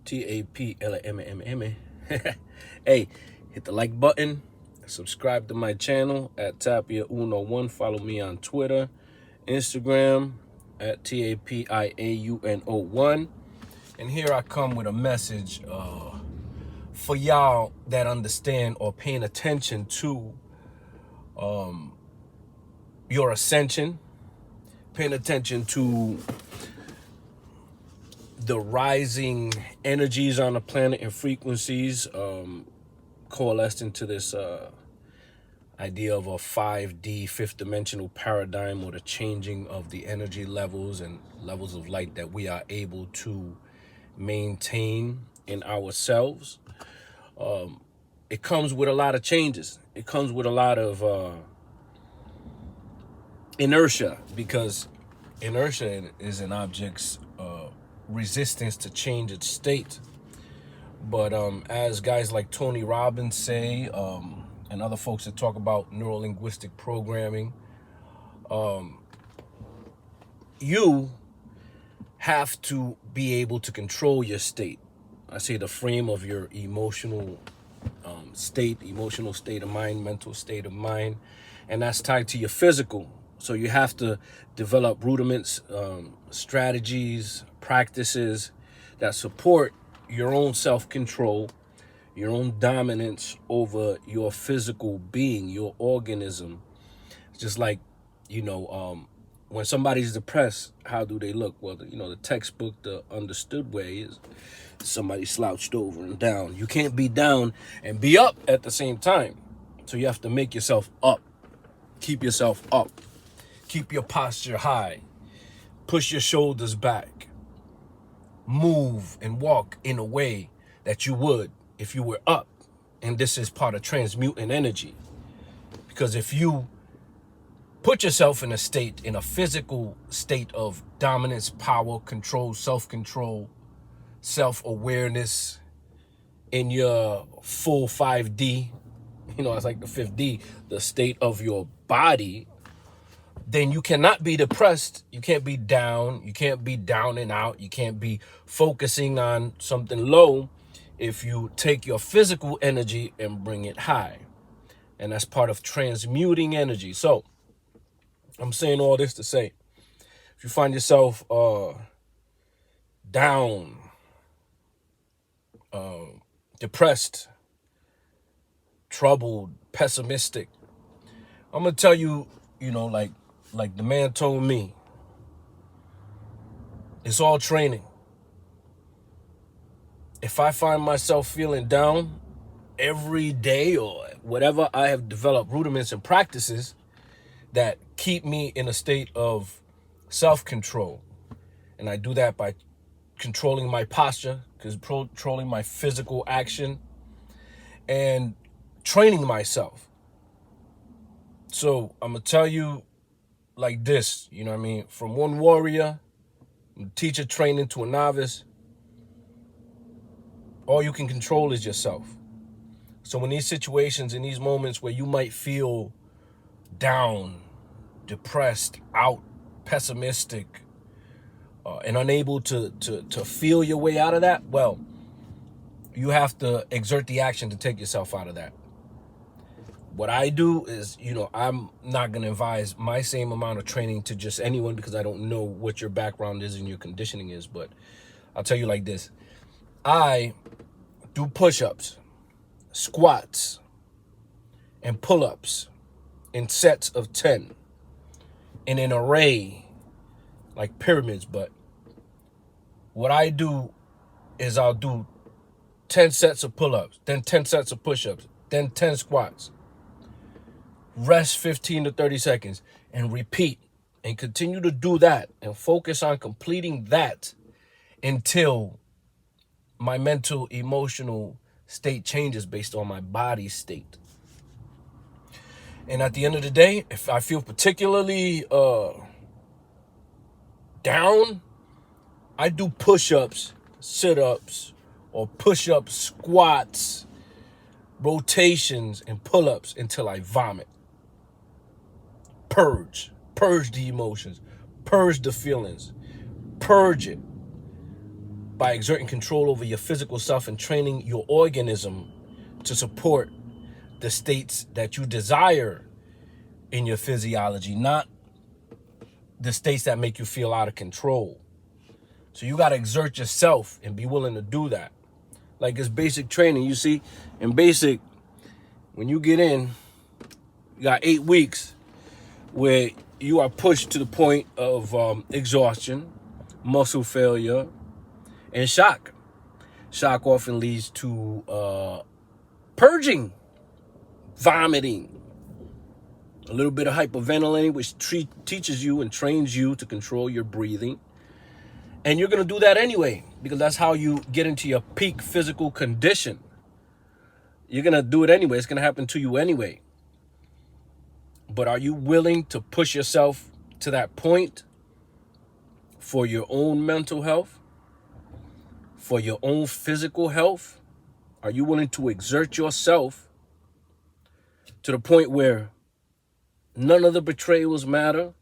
TAPLMMM. Hey, hit the like button. Subscribe to my channel at Tapia101. Follow me on Twitter, Instagram at TAPIAUNO1. And here I come with a message for y'all that understand or paying attention to your ascension, paying attention to the rising energies on the planet and frequencies, coalesced into this idea of a 5D, fifth dimensional paradigm, or the changing of the energy levels and levels of light that we are able to maintain in ourselves. It comes with a lot of changes. It comes with a lot of inertia, because inertia is an object's resistance to change its state. But as guys like Tony Robbins say, and other folks that talk about neuro-linguistic programming, you have to be able to control your state. I say the frame of your emotional state of mind, mental state of mind, and that's tied to your physical. So you have to develop rudiments, strategies, practices that support your own self-control, your own dominance over your physical being, your organism. Just like, when somebody's depressed, how do they look? Well, the textbook, the understood way is somebody slouched over and down. You can't be down and be up at the same time. So you have to make yourself up, keep yourself up, keep your posture high, push your shoulders back, move and walk in a way that you would if you were up. And this is part of transmuting energy. Because if you put yourself in a physical state of dominance, power, control, self-control, self-awareness in your full 5D, it's like the 5th D, the state of your body, then you cannot be depressed. You can't be down. You can't be down and out. You can't be focusing on something low if you take your physical energy and bring it high. And that's part of transmuting energy. So I'm saying all this to say, if you find yourself down, depressed, troubled, pessimistic, I'm going to tell you, like the man told me, it's all training. If I find myself feeling down every day or whatever, I have developed rudiments and practices that keep me in a state of self-control. And I do that by controlling my posture, controlling my physical action, and training myself. So I'm going to tell you like this, from one warrior, teacher training to a novice, all you can control is yourself. So in these situations, in these moments where you might feel down, depressed, out, pessimistic, and unable to feel your way out of that, well, you have to exert the action to take yourself out of that. What I do is, I'm not going to advise my same amount of training to just anyone, because I don't know what your background is and your conditioning is. But I'll tell you like this. I do push-ups, squats, and pull-ups in sets of 10 in an array like pyramids. But what I do is I'll do 10 sets of pull-ups, then 10 sets of push-ups, then 10 squats. Rest 15 to 30 seconds and repeat, and continue to do that and focus on completing that until my mental, emotional state changes based on my body state. And at the end of the day, if I feel particularly down, I do push-ups, sit-ups, or push-ups, squats, rotations, and pull-ups until I vomit. Purge the emotions, purge the feelings, purge it. by exerting control over your physical self and training your organism to support the states that you desire in your physiology, not the states that make you feel out of control. So you got to exert yourself and be willing to do that. Like it's basic training. You see, in basic, when you get in, you got 8 weeks where you are pushed to the point of exhaustion, muscle failure, and shock. Shock often leads to purging, vomiting, a little bit of hyperventilating, which teaches you and trains you to control your breathing. And you're going to do that anyway, because that's how you get into your peak physical condition. You're going to do it anyway. It's going to happen to you anyway. But are you willing to push yourself to that point for your own mental health, for your own physical health? Are you willing to exert yourself to the point where none of the betrayals matter,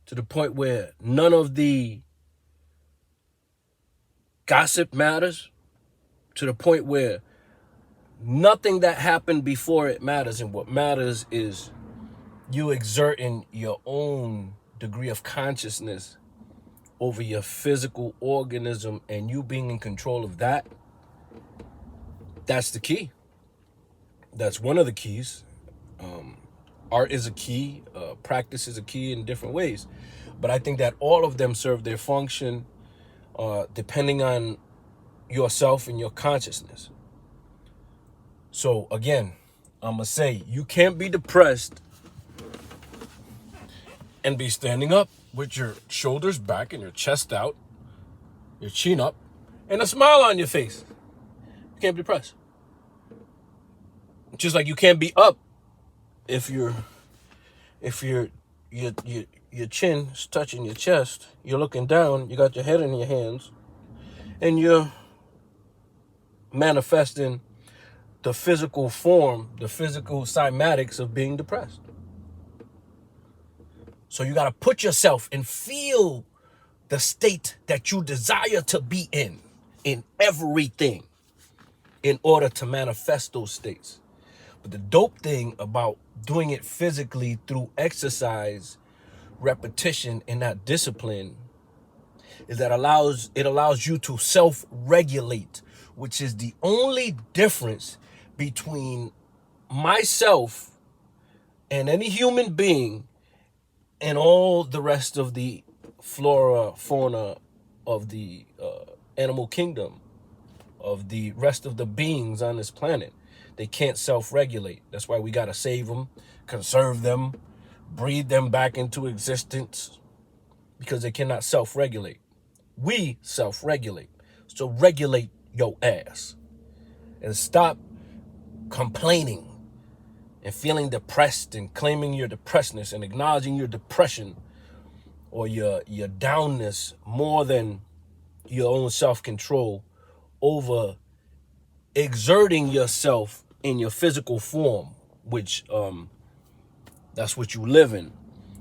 to the point where none of the gossip matters, to the point where nothing that happened before it matters, and what matters is you exerting your own degree of consciousness over your physical organism and you being in control of that? That's the key. That's one of the keys. Art is a key, practice is a key in different ways. But I think that all of them serve their function depending on yourself and your consciousness. So again, I'm going to say, you can't be depressed and be standing up with your shoulders back and your chest out, your chin up, and a smile on your face. You can't be depressed. Just like you can't be up if your chin is touching your chest, you're looking down, you got your head in your hands, and you're manifesting the physical form, the physical cymatics of being depressed. So you got to put yourself and feel the state that you desire to be in everything, in order to manifest those states. But the dope thing about doing it physically through exercise, repetition, and that discipline is that it allows you to self-regulate, which is the only difference between myself and any human being and all the rest of the flora, fauna of the animal kingdom, of the rest of the beings on this planet. They can't self-regulate. That's why we got to save them, conserve them, breed them back into existence, because they cannot self-regulate. We self-regulate. So regulate your ass and stop complaining and feeling depressed and claiming your depressedness and acknowledging your depression or your downness more than your own self-control over exerting yourself in your physical form, which that's what you live in.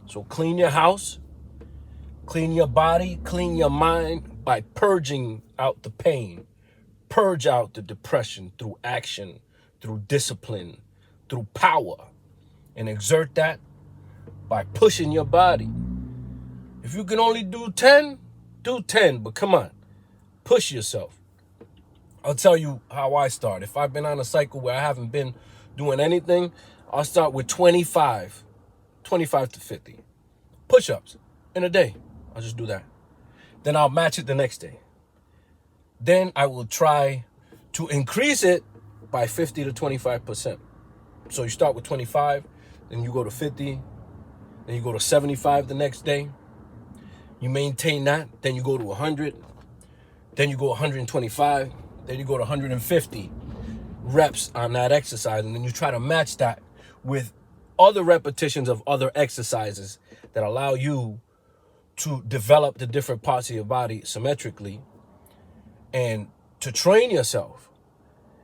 So clean your house, clean your body, clean your mind by purging out the pain, purge out the depression through action, through discipline, through power, and exert that by pushing your body. If you can only do 10, do 10, but come on, push yourself. I'll tell you how I start. If I've been on a cycle where I haven't been doing anything, I'll start with 25 to 50 push-ups in a day. I'll just do that. Then I'll match it the next day. Then I will try to increase it by 50 to 25%. So you start with 25, then you go to 50, then you go to 75 the next day. You maintain that, then you go to 100, then you go 125, then you go to 150 reps on that exercise, and then you try to match that with other repetitions of other exercises that allow you to develop the different parts of your body symmetrically and to train yourself.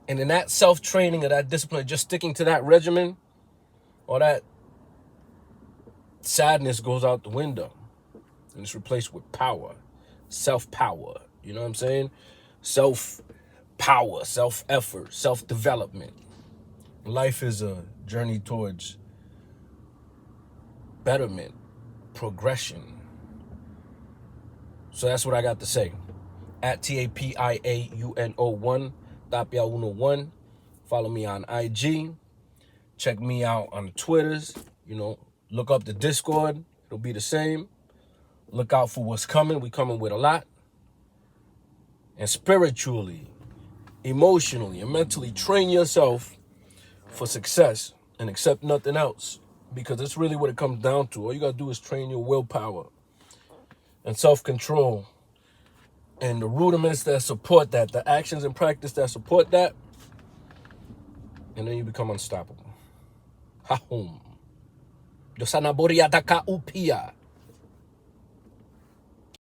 And in that self-training or that discipline, just sticking to that regimen, or that sadness goes out the window and it's replaced with power, self-power, You know what I'm saying? Self-power, self-effort, self-development. Life is a journey towards betterment, progression. So that's what I got to say. At TAPIAUNO1, Tapia101. Follow me on IG. Check me out on the Twitters. You know, look up the Discord. It'll be the same. Look out for what's coming. We coming with a lot. And spiritually, emotionally, and mentally train yourself for success and accept nothing else. Because that's really what it comes down to. All you got to do is train your willpower and self-control. And the rudiments that support that, the actions and practice that support that, and then you become unstoppable. Hahum. Dosanaboria taka upia.